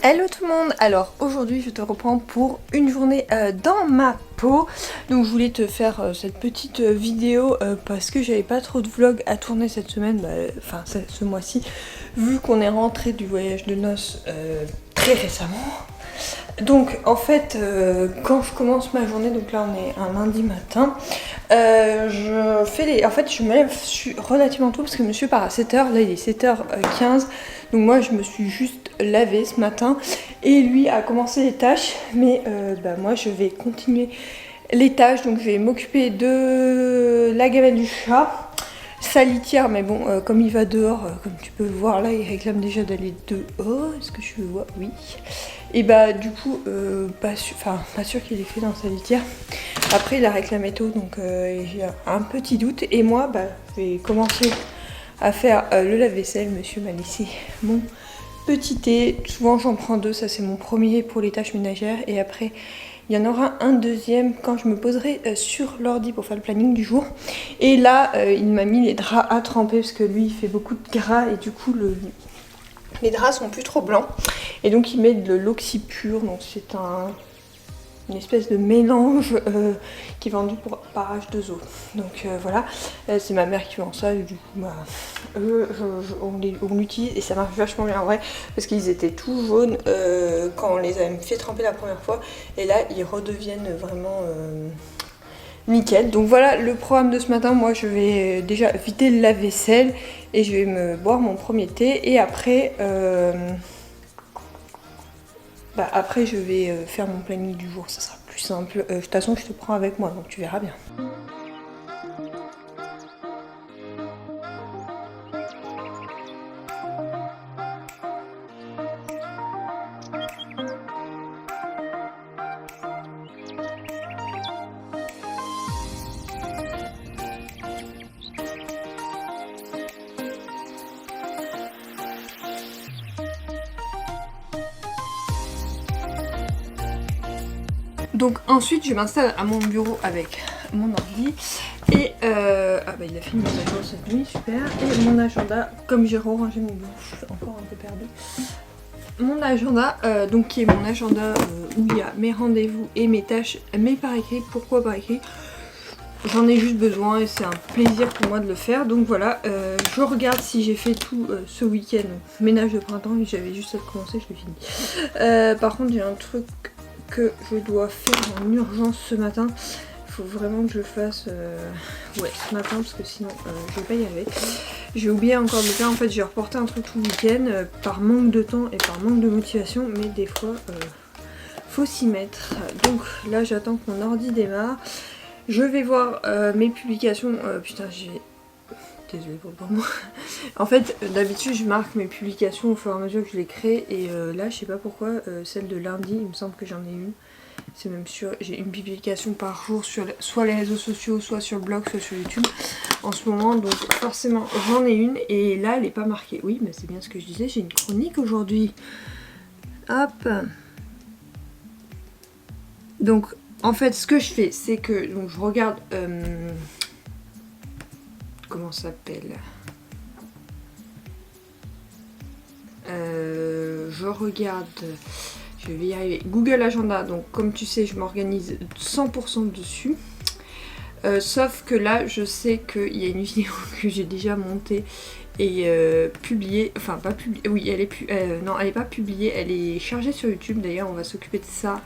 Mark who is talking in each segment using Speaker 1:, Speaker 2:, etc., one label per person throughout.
Speaker 1: Hello tout le monde. Alors aujourd'hui je te reprends pour une journée dans ma peau. Donc je voulais te faire cette petite vidéo parce que j'avais pas trop de vlog à tourner cette semaine, enfin ce mois-ci, vu qu'on est rentré du voyage de noces très récemment. Donc en fait quand je commence ma journée, donc là on est un lundi matin, je me lève relativement tôt parce que monsieur part à 7h, là il est 7h15, donc moi je me suis juste lavée ce matin et lui a commencé les tâches, mais moi je vais continuer les tâches, donc je vais m'occuper de la gamelle du chat, sa litière, mais bon comme il va dehors, comme tu peux le voir là, il réclame déjà d'aller dehors, est-ce que je le vois? Oui. Et du coup, pas sûr qu'il ait fait dans sa litière. Après, il a réclamé tôt, donc j'ai un petit doute. Et moi, je vais commencer à faire le lave-vaisselle. Monsieur m'a laissé mon petit thé. Souvent, j'en prends deux. Ça, c'est mon premier pour les tâches ménagères. Et après, il y en aura un deuxième quand je me poserai sur l'ordi pour faire le planning du jour. Et là, il m'a mis les draps à tremper parce que lui, il fait beaucoup de gras et du coup, les draps sont plus trop blancs et donc il met de l'oxypure, donc c'est une espèce de mélange qui est vendu par H2O. Donc voilà, c'est ma mère qui vend ça et du coup on l'utilise et ça marche vachement bien en vrai parce qu'ils étaient tout jaunes quand on les a fait tremper la première fois et là ils redeviennent vraiment nickel. Donc voilà le programme de ce matin. Moi je vais déjà vider le lave-vaisselle et je vais me boire mon premier thé et après après je vais faire mon planning du jour, ça sera plus simple. De toute façon je te prends avec moi donc tu verras bien. Donc ensuite je m'installe à mon bureau avec mon ordi et il a fini mon agenda cette nuit, super. Et mon agenda, comme j'ai rangé mon bureau, je suis encore un peu perdue. Mon agenda, donc qui est mon agenda où il y a mes rendez-vous et mes tâches, mais par écrit. Pourquoi par écrit? J'en ai juste besoin et c'est un plaisir pour moi de le faire. Donc voilà, je regarde si j'ai fait tout ce week-end. Ménage de printemps, j'avais juste à commencer, je l'ai fini. Par contre j'ai un truc que je dois faire en urgence ce matin. Il faut vraiment que je fasse ce matin parce que sinon je vais pas y arriver. J'ai oublié encore de le faire. En fait j'ai reporté un truc tout le week-end par manque de temps et par manque de motivation, mais des fois faut s'y mettre. Donc là j'attends que mon ordi démarre. Je vais voir mes publications. Désolée pour le moment. En fait, d'habitude, je marque mes publications au fur et à mesure que je les crée. Et là, je sais pas pourquoi, celle de lundi, il me semble que j'en ai une. C'est même sûr, j'ai une publication par jour sur soit les réseaux sociaux, soit sur le blog, soit sur YouTube en ce moment. Donc forcément, j'en ai une. Et là, elle est pas marquée. Oui, mais c'est bien ce que je disais, j'ai une chronique aujourd'hui. Hop. Donc, en fait, ce que je fais, c'est que donc, je regarde... comment ça s'appelle, je regarde, je vais y arriver, Google Agenda. Donc comme tu sais je m'organise 100% dessus, sauf que là je sais qu'il y a une vidéo que j'ai déjà montée et publiée, enfin pas publiée, oui elle est non elle est pas publiée, elle est chargée sur YouTube. D'ailleurs on va s'occuper de ça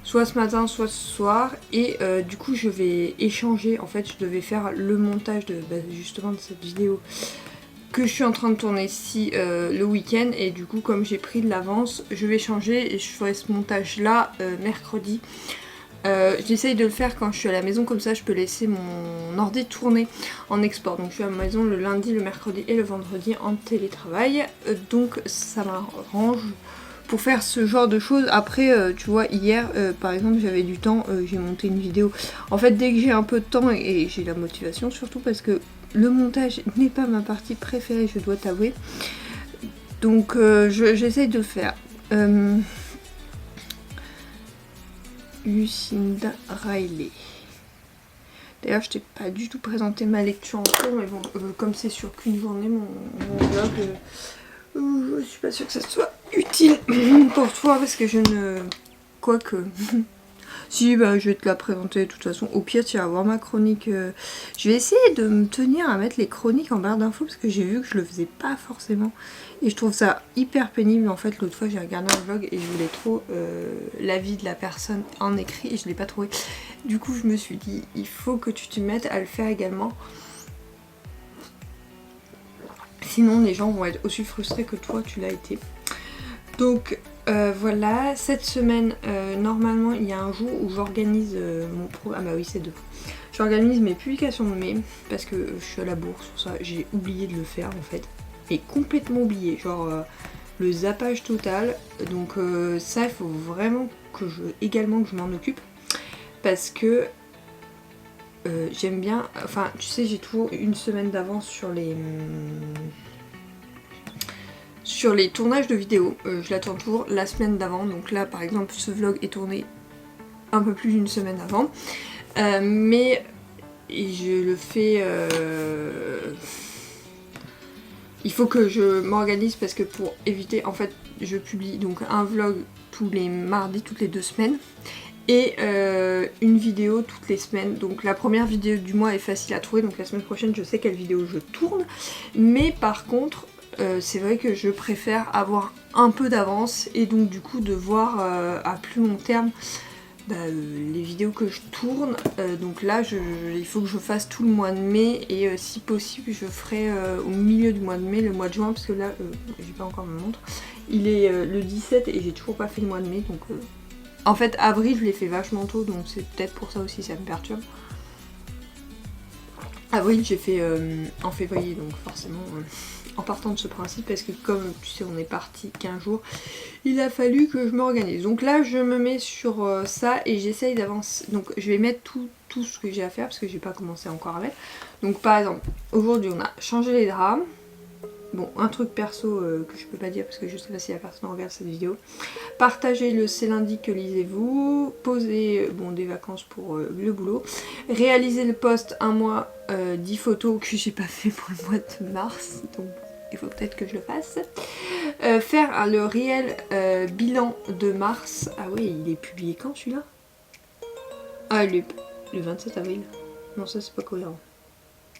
Speaker 1: soit ce matin soit ce soir et du coup je vais échanger. En fait je devais faire le montage de justement de cette vidéo que je suis en train de tourner ici le week-end, et du coup comme j'ai pris de l'avance je vais changer et je ferai ce montage là mercredi. J'essaye de le faire quand je suis à la maison, comme ça je peux laisser mon ordi tourner en export. Donc je suis à la maison le lundi, le mercredi et le vendredi en télétravail, donc ça m'arrange pour faire ce genre de choses. Après tu vois hier par exemple j'avais du temps, j'ai monté une vidéo. En fait dès que j'ai un peu de temps et j'ai la motivation, surtout parce que le montage n'est pas ma partie préférée, je dois t'avouer, donc j'essaye de le faire. Lucinda Riley. D'ailleurs je t'ai pas du tout présenté ma lecture en cours, mais bon comme c'est sur qu'une journée mon vlog, je suis pas sûre que ça soit utile pour toi parce que je ne... Quoique... Si, bah, je vais te la présenter de toute façon. Au pire, tu vas voir ma chronique. Je vais essayer de me tenir à mettre les chroniques en barre d'infos parce que j'ai vu que je le faisais pas forcément. Et je trouve ça hyper pénible. En fait, l'autre fois, j'ai regardé un vlog et je voulais trop l'avis de la personne en écrit et je l'ai pas trouvé. Du coup, je me suis dit, il faut que tu te mettes à le faire également. Sinon, les gens vont être aussi frustrés que toi, tu l'as été. Donc... voilà, cette semaine, normalement, il y a un jour où j'organise mon programme. Ah bah oui, c'est deux. J'organise mes publications de mai parce que je suis à la bourse, pour ça j'ai oublié de le faire en fait. Et complètement oublié, genre le zappage total. Donc ça, il faut vraiment que également que je m'en occupe parce que j'aime bien. Enfin, tu sais, j'ai toujours une semaine d'avance sur les tournages de vidéos. Je l'attends toujours la semaine d'avant. Donc là par exemple ce vlog est tourné un peu plus d'une semaine avant. Mais je le fais... Il faut que je m'organise parce que pour éviter... En fait je publie donc un vlog tous les mardis, toutes les 2 semaines. Et une vidéo toutes les semaines. Donc la première vidéo du mois est facile à trouver. Donc la semaine prochaine je sais quelle vidéo je tourne. Mais par contre... c'est vrai que je préfère avoir un peu d'avance et donc du coup de voir à plus long terme les vidéos que je tourne. Donc là il faut que je fasse tout le mois de mai et si possible je ferai au milieu du mois de mai, le mois de juin parce que là j'ai pas encore ma montre. Il est le 17 et j'ai toujours pas fait le mois de mai donc en fait avril je l'ai fait vachement tôt donc c'est peut-être pour ça aussi ça me perturbe. Avril j'ai fait en février donc forcément en partant de ce principe parce que comme tu sais on est parti 15 jours il a fallu que je m'organise. Donc là je me mets sur ça et j'essaye d'avancer. Donc je vais mettre tout ce que j'ai à faire parce que j'ai pas commencé encore à mettre. Donc par exemple aujourd'hui on a changé les draps. Bon, un truc perso que je peux pas dire parce que je sais pas si la personne regarde cette vidéo. Partager le c'est lundi que lisez-vous. Poser des vacances pour le boulot. Réaliser le post un mois 10 photos que j'ai pas fait pour le mois de mars. Donc il faut peut-être que je le fasse. Faire le réel bilan de mars. Ah oui, il est publié quand celui-là? Ah, il est le 27 avril. Non, ça c'est pas cohérent.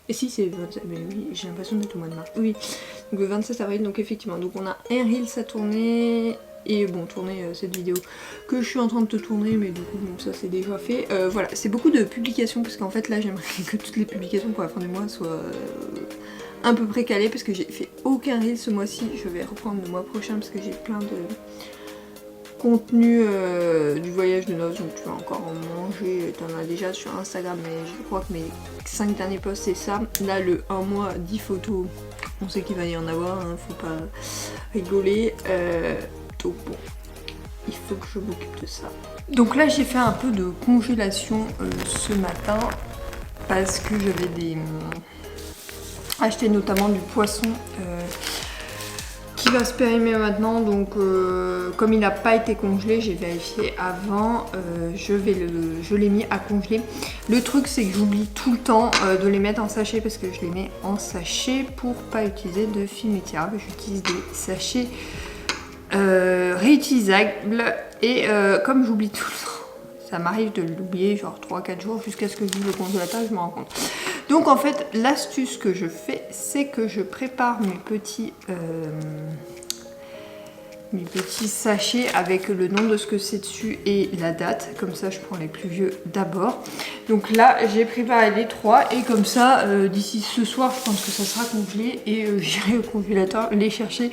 Speaker 1: Et si c'est le 27, mais oui, j'ai l'impression d'être au mois de mars. Oui, donc le 27 avril, donc effectivement. Donc on a un Reels à tourner. Et bon, tourner cette vidéo que je suis en train de te tourner, mais du coup, bon, ça c'est déjà fait. Voilà, c'est beaucoup de publications, parce qu'en fait là, j'aimerais que toutes les publications pour la fin du mois soient un peu près calées, parce que j'ai fait aucun Reel ce mois-ci. Je vais reprendre le mois prochain, parce que j'ai plein de contenu du voyage de noces, donc tu vas encore en manger, tu en as déjà sur Instagram, mais je crois que mes 5 derniers posts c'est ça. Là le 1 mois 10 photos, on sait qu'il va y en avoir, hein, faut pas rigoler, donc bon, il faut que je m'occupe de ça. Donc là j'ai fait un peu de congélation ce matin, parce que j'avais acheté notamment du poisson qui va se périmer maintenant, donc comme il n'a pas été congelé, j'ai vérifié avant, je l'ai mis à congeler. Le truc c'est que j'oublie tout le temps de les mettre en sachet parce que je les mets en sachet pour pas utiliser de film étirable. J'utilise des sachets réutilisables et comme j'oublie tout le temps, ça m'arrive de l'oublier genre 3-4 jours jusqu'à ce que j'ouvre le congélateur et je me rends compte. Donc en fait l'astuce que je fais c'est que je prépare mes petits sachets avec le nom de ce que c'est dessus et la date, comme ça je prends les plus vieux d'abord. Donc là j'ai préparé les 3 et comme ça d'ici ce soir je pense que ça sera congelé et j'irai au congélateur les chercher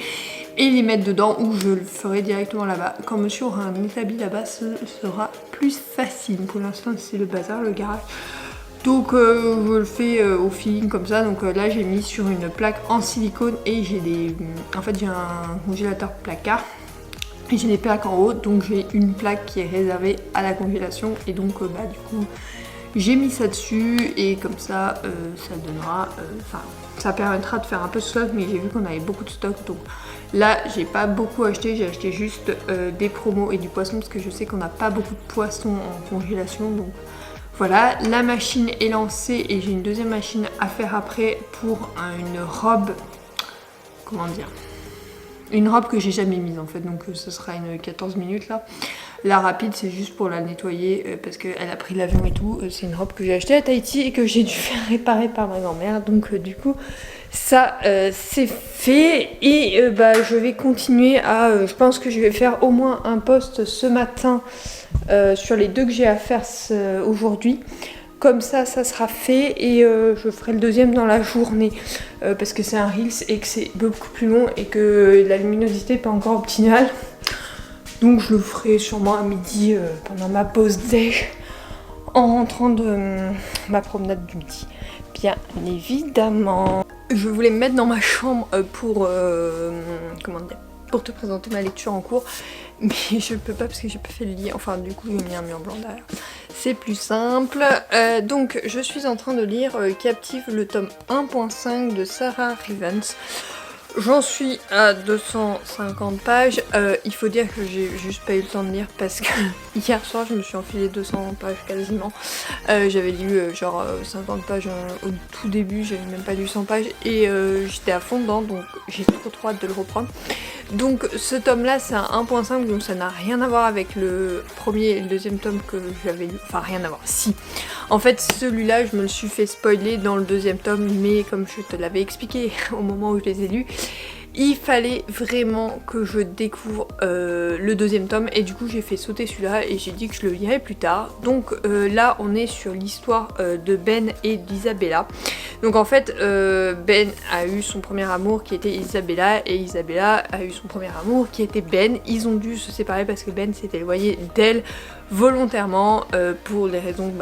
Speaker 1: et les mettre dedans ou je le ferai directement là-bas. Quand monsieur aura un établi là-bas ce sera plus facile. Pour l'instant c'est le bazar, le garage. Donc je le fais au feeling comme ça. Donc là j'ai mis sur une plaque en silicone et j'ai en fait j'ai un congélateur placard et j'ai des plaques en haut, donc j'ai une plaque qui est réservée à la congélation et donc du coup j'ai mis ça dessus et comme ça ça donnera, ça permettra de faire un peu de stock, mais j'ai vu qu'on avait beaucoup de stock, donc là j'ai pas beaucoup acheté, j'ai acheté juste des promos et du poisson parce que je sais qu'on n'a pas beaucoup de poissons en congélation, donc voilà. La machine est lancée et j'ai une deuxième machine à faire après pour une robe, comment dire, une robe que j'ai jamais mise en fait, donc ce sera une 14 minutes là. La rapide c'est juste pour la nettoyer parce qu'elle a pris l'avion et tout. C'est une robe que j'ai achetée à Tahiti et que j'ai dû faire réparer par ma grand-mère, donc du coup ça c'est fait. Et je vais continuer à, je pense que je vais faire au moins un post ce matin sur les 2 que j'ai à faire aujourd'hui. Comme ça sera fait et je ferai le deuxième dans la journée parce que c'est un Reels et que c'est beaucoup plus long et que la luminosité n'est pas encore optimale. Donc je le ferai sûrement à midi pendant ma pause déj en rentrant de ma promenade du midi. Bien évidemment. Je voulais me mettre dans ma chambre pour pour te présenter ma lecture en cours. Mais je peux pas parce que j'ai pas fait le lit. Enfin du coup j'ai mis un mur blanc derrière. C'est plus simple. Donc je suis en train de lire Captive, le tome 1.5 de Sarah Rivens. J'en suis à 250 pages. Il faut dire que j'ai juste pas eu le temps de lire parce que hier soir je me suis enfilé 200 pages quasiment. J'avais lu genre 50 pages au tout début, j'avais même pas lu 100 pages et j'étais à fond dedans, donc j'ai trop hâte de le reprendre. Donc ce tome là c'est un 1.5, donc ça n'a rien à voir avec le premier et le deuxième tome que j'avais lu. Enfin rien à voir, si. En fait celui-là je me le suis fait spoiler dans le deuxième tome, mais comme je te l'avais expliqué au moment où je les ai lus, il fallait vraiment que je découvre le deuxième tome et du coup j'ai fait sauter celui-là et j'ai dit que je le lirais plus tard. Donc là on est sur l'histoire de Ben et d'Isabella. Donc en fait Ben a eu son premier amour qui était Isabella et Isabella a eu son premier amour qui était Ben. Ils ont dû se séparer parce que Ben s'était éloigné d'elle volontairement pour les raisons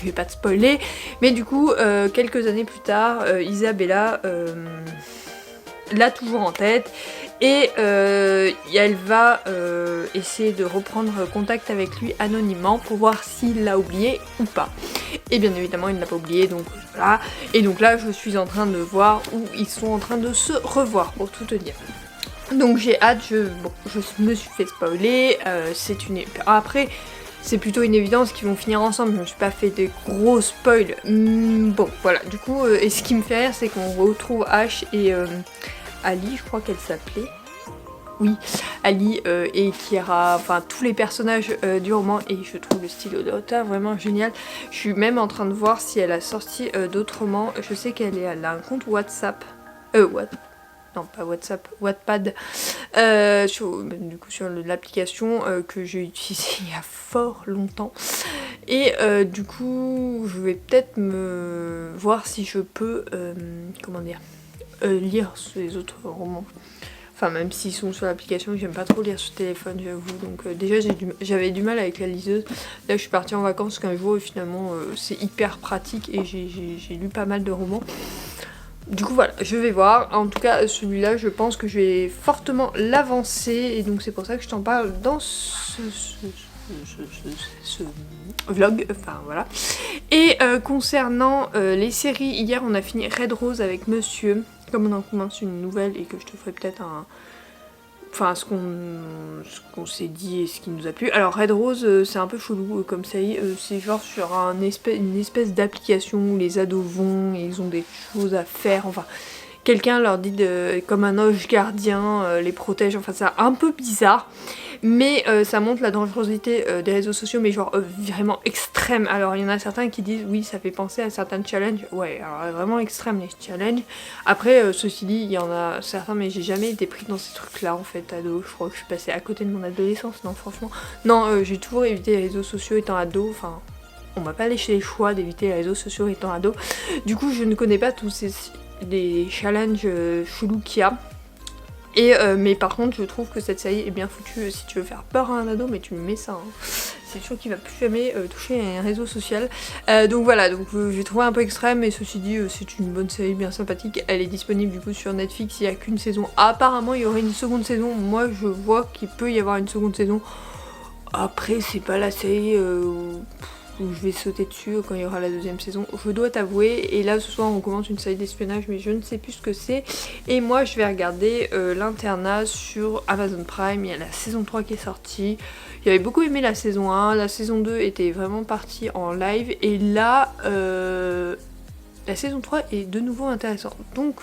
Speaker 1: je vais pas te spoiler, mais du coup quelques années plus tard Isabella l'a toujours en tête et elle va essayer de reprendre contact avec lui anonymement pour voir s'il l'a oublié ou pas. Et bien évidemment il ne l'a pas oublié, donc voilà. Et donc là je suis en train de voir où ils sont en train de se revoir pour tout te dire. Donc j'ai hâte, je me suis fait spoiler, après c'est plutôt une évidence qu'ils vont finir ensemble, je me suis pas fait des gros spoils. Bon voilà, du coup et ce qui me fait rire c'est qu'on retrouve Ash et Ali, je crois qu'elle s'appelait. Oui, Ali et Kira, enfin tous les personnages du roman, et je trouve le style de l'auteur vraiment génial. Je suis même en train de voir si elle a sorti d'autres romans. Je sais qu'elle a un compte WhatsApp. Non, pas WhatsApp, Wattpad, du coup sur l'application que j'ai utilisée il y a fort longtemps. Et du coup, je vais peut-être me voir si je peux, lire ces autres romans. Enfin, même s'ils sont sur l'application, j'aime pas trop lire sur téléphone, j'avoue. Donc déjà, j'avais du mal avec la liseuse. Là, je suis partie en vacances 15 jours et finalement, c'est hyper pratique et j'ai lu pas mal de romans. Du coup voilà, je vais voir. En tout cas celui-là je pense que je vais fortement l'avancer et donc c'est pour ça que je t'en parle dans ce vlog, enfin voilà. Et concernant les séries, hier on a fini Red Rose avec Monsieur, comme on en commence une nouvelle et que je te ferai peut-être ce qu'on s'est dit et ce qui nous a plu. Alors Red Rose c'est un peu chelou comme série, c'est genre sur une espèce d'application où les ados vont et ils ont des choses à faire, enfin quelqu'un leur dit comme un ange gardien les protège, enfin c'est un peu bizarre. Mais ça montre la dangerosité des réseaux sociaux, mais genre vraiment extrême. Alors il y en a certains qui disent oui ça fait penser à certains challenges. Ouais, alors vraiment extrême les challenges. Après ceci dit il y en a certains, mais j'ai jamais été pris dans ces trucs là en fait ado. Je crois que je suis passée à côté de mon adolescence, non franchement. Non j'ai toujours évité les réseaux sociaux étant ado, enfin on m'a pas laissé les choix d'éviter les réseaux sociaux étant ado. Du coup je ne connais pas tous les challenges chelous qu'il y a. Et mais par contre je trouve que cette série est bien foutue. Si tu veux faire peur à un ado, mais tu lui mets ça c'est sûr qu'il va plus jamais toucher à un réseau social. Donc voilà, donc j'ai trouvé un peu extrême, mais ceci dit c'est une bonne série bien sympathique. Elle est disponible du coup sur Netflix, il n'y a qu'une saison. Apparemment il y aurait une seconde saison, moi je vois qu'il peut y avoir une seconde saison. Après c'est pas la série où je vais sauter dessus quand il y aura la deuxième saison, je dois t'avouer. Et là ce soir on commence une série d'espionnage, mais je ne sais plus ce que c'est. Et moi je vais regarder l'internat sur Amazon Prime. Il y a la saison 3 qui est sortie. J'avais beaucoup aimé la saison 1, la saison 2 était vraiment partie en live. Et là la saison 3 est de nouveau intéressante. Donc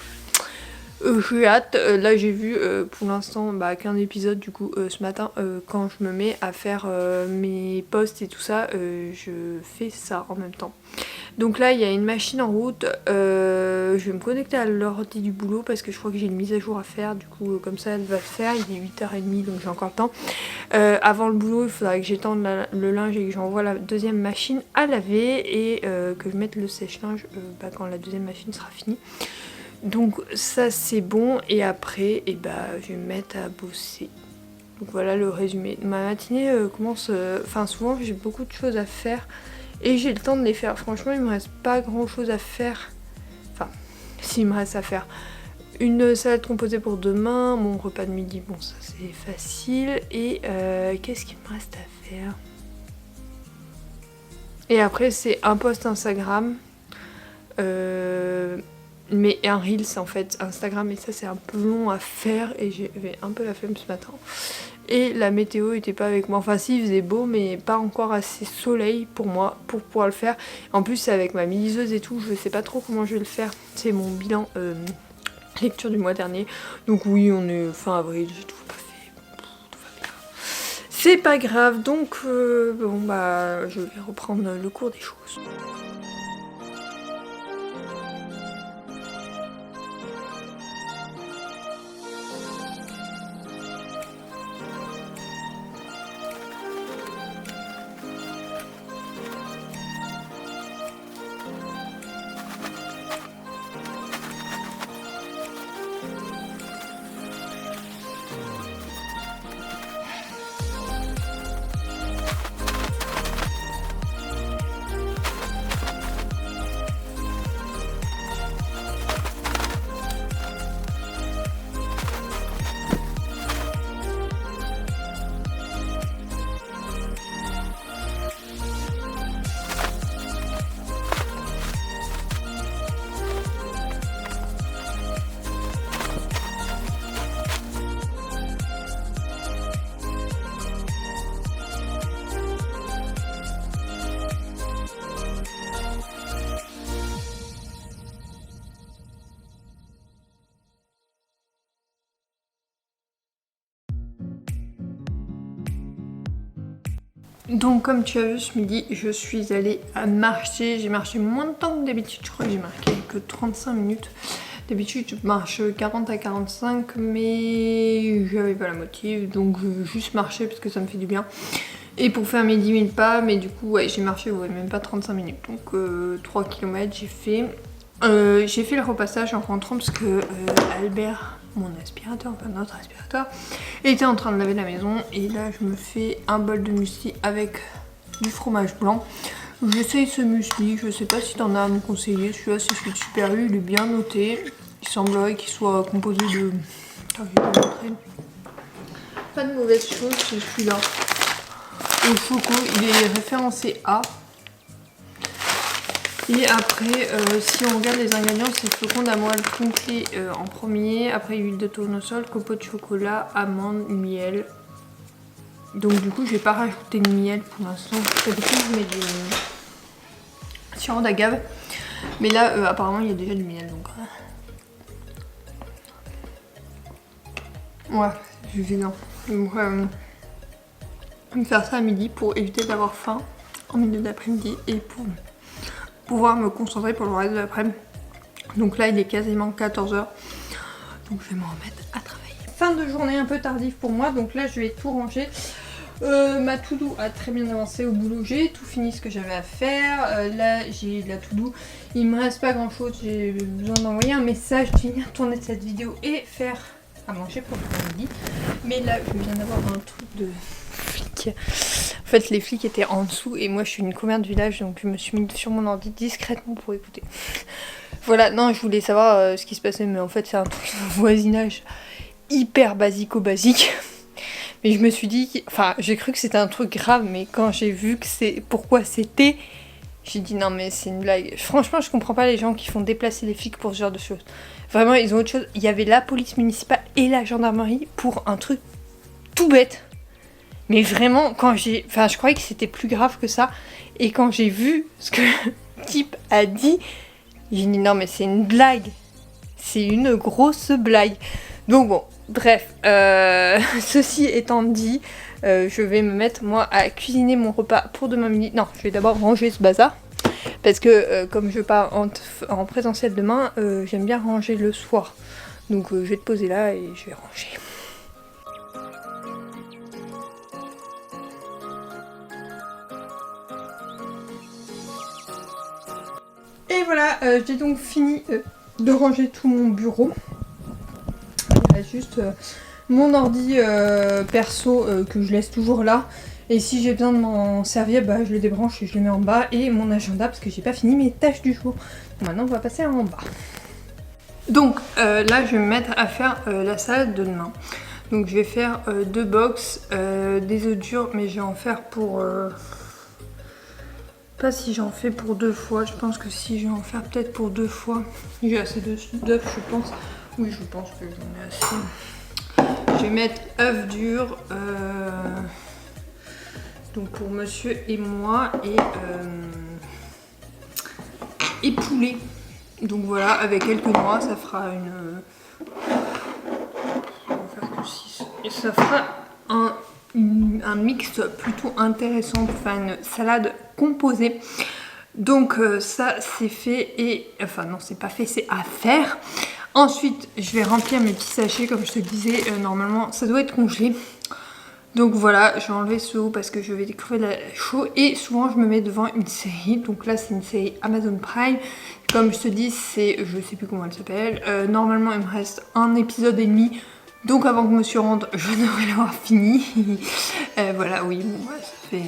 Speaker 1: J'ai hâte. Là j'ai vu pour l'instant qu'un épisode du coup ce matin. Quand je me mets à faire mes posts et tout ça, je fais ça en même temps. Donc là il y a une machine en route. Je vais me connecter à l'ordi du boulot parce que je crois que j'ai une mise à jour à faire. Du coup comme ça elle va le faire. Il est 8h30 donc j'ai encore le temps. Avant le boulot il faudra que j'étende le linge et que j'envoie la deuxième machine à laver. Et que je mette le sèche-linge quand la deuxième machine sera finie. Donc ça c'est bon et après je vais me mettre à bosser. Donc voilà le résumé. Ma matinée commence... Enfin souvent j'ai beaucoup de choses à faire et j'ai le temps de les faire. Franchement il me reste pas grand chose à faire. Enfin s'il me reste à faire. Une salade composée pour demain, mon repas de midi, bon ça c'est facile. Et qu'est-ce qu'il me reste à faire? Et après c'est un post Instagram. Mais un Reels en fait, Instagram, et ça c'est un peu long à faire et j'avais un peu la flemme ce matin. Et la météo était pas avec moi, enfin si il faisait beau mais pas encore assez soleil pour moi pour pouvoir le faire. En plus c'est avec ma mini-liseuse et tout, je sais pas trop comment je vais le faire. C'est mon bilan lecture du mois dernier. Donc oui on est fin avril, j'ai toujours pas fait. Tout va bien. C'est pas grave, donc je vais reprendre le cours des choses. Donc comme tu as vu ce midi, je suis allée à marcher. J'ai marché moins de temps que d'habitude, je crois que j'ai marqué que 35 minutes. D'habitude je marche 40 à 45 mais j'avais pas la motive donc je veux juste marcher parce que ça me fait du bien. Et pour faire mes 10 000 pas, mais du coup ouais j'ai marché même pas 35 minutes. Donc 3 km j'ai fait. J'ai fait le repassage en rentrant parce que Albert, mon aspirateur, enfin notre aspirateur, était en train de laver la maison. Et là je me fais un bol de muesli avec du fromage blanc. J'essaye ce muesli, je sais pas si t'en as à me conseiller. Celui-là c'est celui de Super U, il est bien noté. Il semblerait qu'il soit composé de... Attends, je vais te montrer. Pas de mauvaise chose, c'est celui-là. Au choco, il est référencé A. Et après, si on regarde les ingrédients, c'est flocons d'amande complet en premier. Après, huile de tournesol, copeaux de chocolat, amandes, miel. Donc du coup, je vais pas rajouter de miel pour l'instant. D'habitude, je mets du sirop d'agave. Mais là, apparemment, il y a déjà du miel. Donc, ouais, c'est suffisant. Donc, je vais faire ça à midi pour éviter d'avoir faim en milieu d'après-midi et pour pouvoir me concentrer pour le reste de l'après-midi. Donc là il est quasiment 14h. Donc je vais me remettre à travailler. Fin de journée un peu tardive pour moi. Donc là je vais tout ranger. Ma to-do a très bien avancé au boulot. J'ai tout fini ce que j'avais à faire. Là j'ai de la to-do. Il me reste pas grand chose. J'ai besoin d'envoyer un message, de finir tourner cette vidéo et faire à manger pour l'après-midi. Mais là je viens d'avoir un truc de flic. En fait les flics étaient en dessous et moi je suis une commère du village donc je me suis mis sur mon ordi discrètement pour écouter. Voilà, non je voulais savoir ce qui se passait mais en fait c'est un truc de voisinage hyper basico-basique. Mais je me suis dit, enfin j'ai cru que c'était un truc grave mais quand j'ai vu que c'est pourquoi c'était, j'ai dit non mais c'est une blague. Franchement je comprends pas les gens qui font déplacer les flics pour ce genre de choses. Vraiment ils ont autre chose. Il y avait la police municipale et la gendarmerie pour un truc tout bête. Mais vraiment, quand j'ai... Enfin, je croyais que c'était plus grave que ça. Et quand j'ai vu ce que le type a dit, j'ai dit non mais c'est une blague. c'est une grosse blague. Donc bon, bref, ceci étant dit, je vais me mettre moi à cuisiner mon repas pour demain midi. Non, je vais d'abord ranger ce bazar. Parce que comme je pars en présentiel demain, j'aime bien ranger le soir. Donc je vais te poser là et je vais ranger. Et voilà, j'ai donc fini de ranger tout mon bureau. Il reste juste mon ordi perso que je laisse toujours là. Et si j'ai besoin de m'en servir, bah, je le débranche et je le mets en bas. Et mon agenda parce que j'ai pas fini mes tâches du jour. Donc maintenant on va passer en bas. Donc là je vais me mettre à faire la salade de demain. Donc je vais faire 2 box, des œufs durs, mais je vais en faire pour... Pas si j'en fais pour 2 fois, je pense que si je vais en faire peut-être pour 2 fois. J'ai assez d'œufs, je pense. Oui, je pense que j'en ai assez. Je vais mettre œufs durs, donc pour monsieur et moi, et poulet. Donc voilà, avec quelques noix, ça fera une... On va faire que 6. Et ça fera un mix plutôt intéressant pour faire une salade composée. Donc ça c'est fait et... Enfin non, c'est pas fait, c'est à faire. Ensuite, je vais remplir mes petits sachets, comme je te le disais, normalement ça doit être congelé. Donc voilà, je vais enlever ce haut parce que je vais crever la chaud. Et souvent je me mets devant une série. Donc là c'est une série Amazon Prime. Comme je te dis, c'est... Je sais plus comment elle s'appelle. Normalement il me reste un épisode et demi. Donc avant que monsieur rentre, je devrais l'avoir fini. Voilà, oui, bon, ouais, ça fait...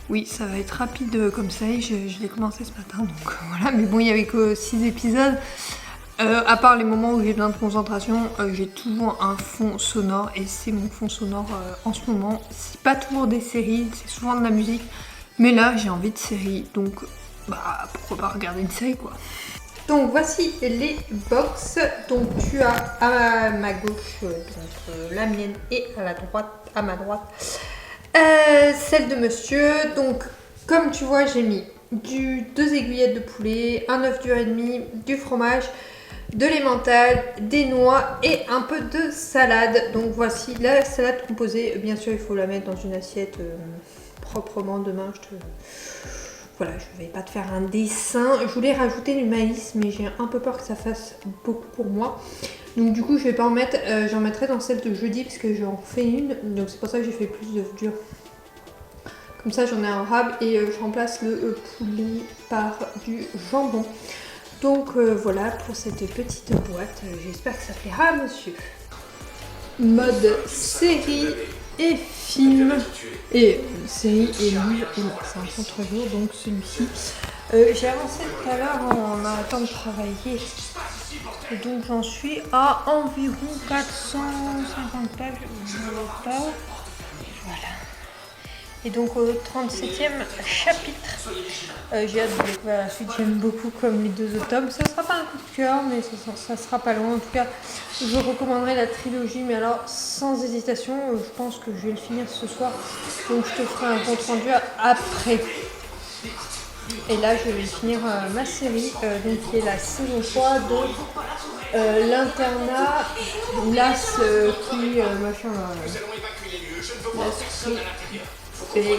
Speaker 1: Oui, ça va être rapide comme ça. Je l'ai commencé ce matin, donc voilà. Mais bon, il n'y avait que 6 épisodes. À part les moments où j'ai besoin de concentration, j'ai toujours un fond sonore. Et c'est mon fond sonore en ce moment. C'est pas toujours des séries, c'est souvent de la musique. Mais là, j'ai envie de série. Donc, bah, pourquoi pas regarder une série, quoi. Donc voici les box. Donc tu as à ma gauche la mienne et à ma droite celle de monsieur. Donc comme tu vois, j'ai mis 2 aiguillettes de poulet, un œuf dur et demi, du fromage, de l'emmental, des noix et un peu de salade. Donc voici la salade composée. Bien sûr, il faut la mettre dans une assiette proprement. Demain, voilà, je vais pas te faire un dessin. Je voulais rajouter du maïs, mais j'ai un peu peur que ça fasse beaucoup pour moi. Donc du coup, je vais pas en mettre. J'en mettrai dans celle de jeudi parce que j'en fais une. Donc c'est pour ça que j'ai fait plus d'œufs durs. Comme ça, j'en ai un rab et je remplace le poulet par du jambon. Donc voilà pour cette petite boîte. J'espère que ça plaira à monsieur. Mode série et film. Et série et livre. C'est un contre-jour, donc celui-ci. J'ai avancé tout à l'heure en arrêtant de travailler. Et donc j'en suis à environ 450 pages. Voilà. Et donc au 37e chapitre, j'ai hâte de découvrir la suite. J'aime beaucoup comme les 2 autres tomes. Ça sera pas un coup de cœur, mais ça sera pas loin. En tout cas, je recommanderais la trilogie, mais alors sans hésitation, je pense que je vais le finir ce soir. Donc je te ferai un compte rendu après. Et là, je vais finir ma série, donc qui est la saison 3 de l'internat Las qui machin Las qui et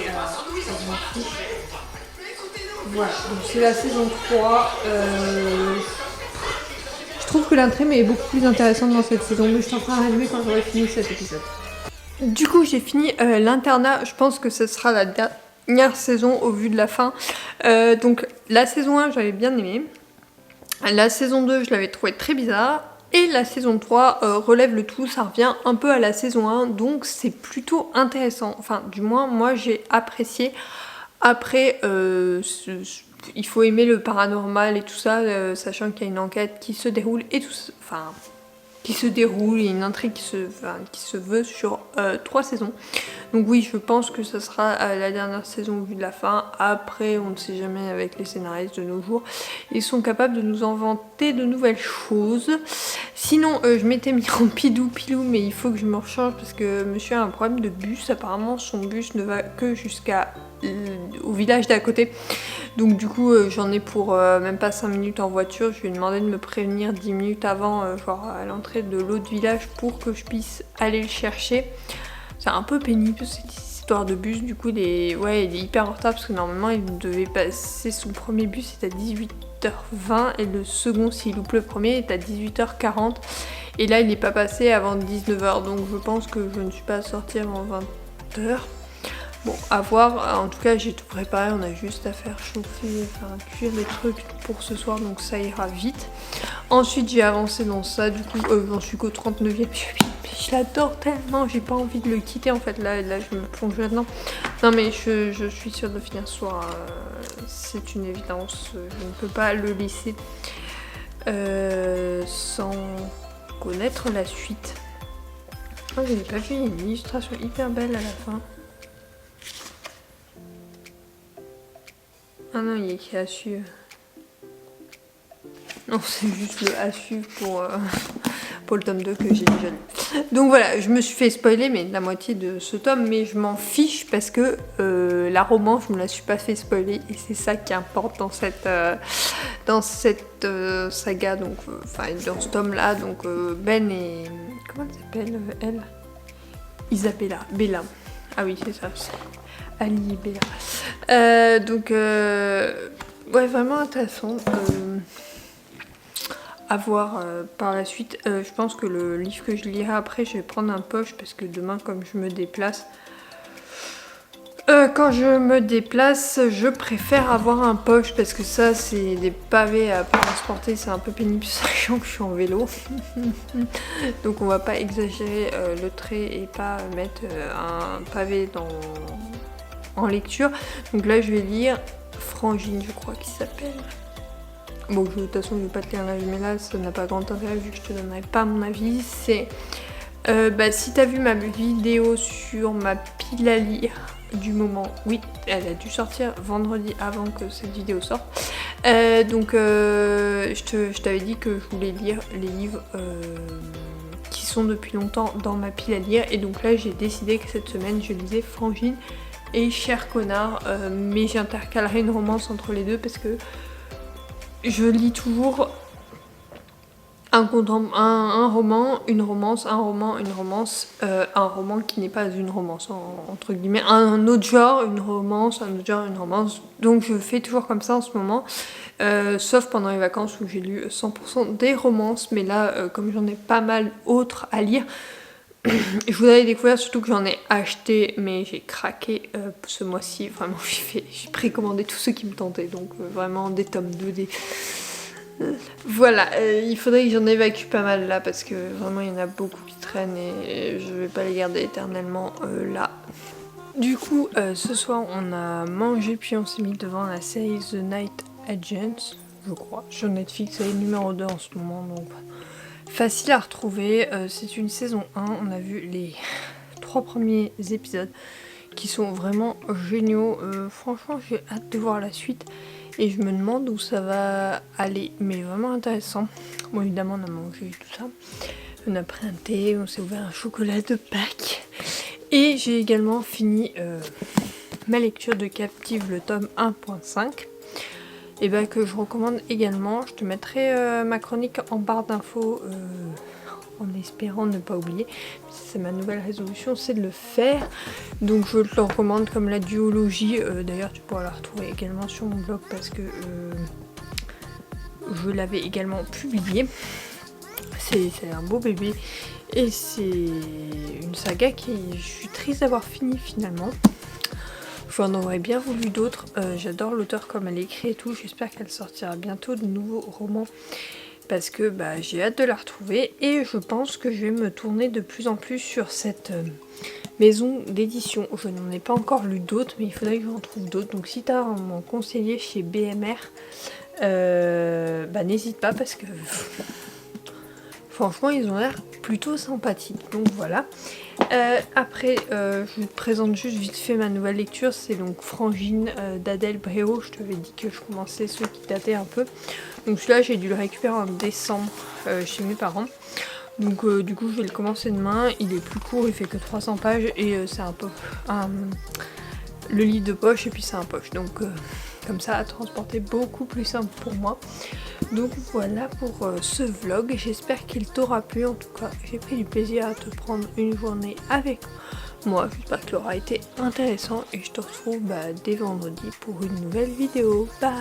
Speaker 1: voilà, donc c'est la saison 3. Je trouve que l'intrigue est beaucoup plus intéressante dans cette saison, mais je t'en ferai un résumé quand j'aurai fini cet épisode. Du coup, j'ai fini l'internat. Je pense que ce sera la dernière saison au vu de la fin. Donc la saison 1, j'avais bien aimé. La saison 2, je l'avais trouvé très bizarre. Et la saison 3 relève le tout, ça revient un peu à la saison 1, donc c'est plutôt intéressant. Enfin, du moins, moi j'ai apprécié. Après, il faut aimer le paranormal et tout ça, sachant qu'il y a une enquête qui se déroule et tout ça. Enfin, qui se déroule et une intrigue qui se veut sur 3 saisons. Donc oui, je pense que ça sera la dernière saison au vu de la fin. Après, on ne sait jamais avec les scénaristes de nos jours. Ils sont capables de nous inventer de nouvelles choses. Sinon, je m'étais mis en pilou, mais il faut que je me rechange parce que monsieur a un problème de bus. Apparemment, son bus ne va que jusqu'à au village d'à côté. Donc du coup, j'en ai pour même pas 5 minutes en voiture. Je lui ai demandé de me prévenir 10 minutes avant, genre à l'entrée de l'autre village pour que je puisse aller le chercher. C'est un peu pénible cette histoire de bus. Du coup, il est hyper en retard parce que normalement, il devait passer son premier bus, c'est à 18h20 et le second, s'il loupe le premier, est à 18h40. Et là, il n'est pas passé avant 19h. Donc je pense que je ne suis pas sortie avant 20h. Bon, à voir. En tout cas, j'ai tout préparé. On a juste à faire chauffer, enfin cuire les trucs pour ce soir. Donc ça ira vite. Ensuite, j'ai avancé dans ça. Du coup, j'en suis qu'au 39e. Je l'adore tellement. J'ai pas envie de le quitter. En fait, là je me plonge là-dedans. Non, mais je suis sûre de finir ce soir. C'est une évidence. Je ne peux pas le laisser sans connaître la suite. Oh, je n'ai pas vu. Il y a une illustration hyper belle à la fin. Ah non, il y a écrit à suivre. Non, c'est juste le à suivre pour le tome 2 que j'ai déjà lu. Donc voilà, je me suis fait spoiler mais la moitié de ce tome, mais je m'en fiche parce que la romance, je me la suis pas fait spoiler et c'est ça qui importe dans cette saga, donc enfin dans ce tome-là. Donc Ben et... comment elle s'appelle elle? Isabella, Bella. Ah oui, c'est ça. Ali et Bella. Donc, ouais, vraiment intéressant à voir par la suite. Je pense que le livre que je lirai après, je vais prendre un poche parce que demain, comme je me déplace, quand je me déplace, je préfère avoir un poche parce que ça, c'est des pavés à transporter, c'est un peu pénible, sachant que je suis en vélo. Donc, on va pas exagérer le trait et pas mettre un pavé en lecture. Donc là je vais lire Frangine, je crois qu'il s'appelle. Bon, de toute façon je vais pas te lire l'avis, mais là ça n'a pas grand intérêt vu que je te donnerai pas mon avis. C'est si t'as vu ma vidéo sur ma pile à lire du moment, oui, elle a dû sortir vendredi avant que cette vidéo sorte. Donc je t'avais dit que je voulais lire les livres qui sont depuis longtemps dans ma pile à lire, et donc là j'ai décidé que cette semaine je lisais Frangine et Cher Connard, mais j'intercalerai une romance entre les deux parce que je lis toujours un roman, une romance, un roman, une romance, un roman qui n'est pas une romance, entre guillemets, un autre genre, une romance, un autre genre, une romance. Donc je fais toujours comme ça en ce moment, sauf pendant les vacances où j'ai lu 100% des romances, mais là, comme j'en ai pas mal autres à lire, je vous avais découvert, surtout que j'en ai acheté, mais j'ai craqué ce mois-ci. Vraiment, j'ai précommandé tous ceux qui me tentaient. Donc vraiment des tomes 2D. Voilà, il faudrait que j'en évacue pas mal là parce que vraiment il y en a beaucoup qui traînent et je vais pas les garder éternellement là. Du coup, ce soir on a mangé puis on s'est mis devant la série The Night Agents, je crois. Sur Netflix, elle est numéro 2 en ce moment, donc facile à retrouver. C'est une saison 1, on a vu les 3 premiers épisodes qui sont vraiment géniaux. Franchement, j'ai hâte de voir la suite et je me demande où ça va aller, mais vraiment intéressant. Bon, évidemment, on a mangé tout ça. On a pris un thé, on s'est ouvert un chocolat de Pâques. Et j'ai également fini ma lecture de Captive, le tome 1.5. Et ben que je recommande également. Je te mettrai ma chronique en barre d'infos en espérant ne pas oublier. C'est ma nouvelle résolution, c'est de le faire. Donc je te le recommande comme la duologie. D'ailleurs tu pourras la retrouver également sur mon blog parce que je l'avais également publié. C'est un beau bébé et c'est une saga qui je suis triste d'avoir fini finalement. J'en aurais bien voulu d'autres. J'adore l'auteur comme elle écrit et tout. J'espère qu'elle sortira bientôt de nouveaux romans parce que j'ai hâte de la retrouver et je pense que je vais me tourner de plus en plus sur cette maison d'édition. Je n'en ai pas encore lu d'autres, mais il faudrait que j'en trouve d'autres. Donc si tu as mon conseiller chez BMR, n'hésite pas parce que franchement ils ont l'air plutôt sympathique, donc voilà. Après je vous présente juste vite fait ma nouvelle lecture, c'est donc Frangine d'Adèle Bréau. Je t'avais dit que je commençais ceux qui dataient un peu, donc celui-là j'ai dû le récupérer en décembre chez mes parents, donc du coup je vais le commencer demain. Il est plus court, il fait que 300 pages et c'est un peu le livre de poche, et puis c'est un poche, donc comme ça à transporter beaucoup plus simple pour moi. Donc voilà pour ce vlog, j'espère qu'il t'aura plu. En tout cas j'ai pris du plaisir à te prendre une journée avec moi, j'espère qu'il aura été intéressant et je te retrouve dès vendredi pour une nouvelle vidéo. Bye.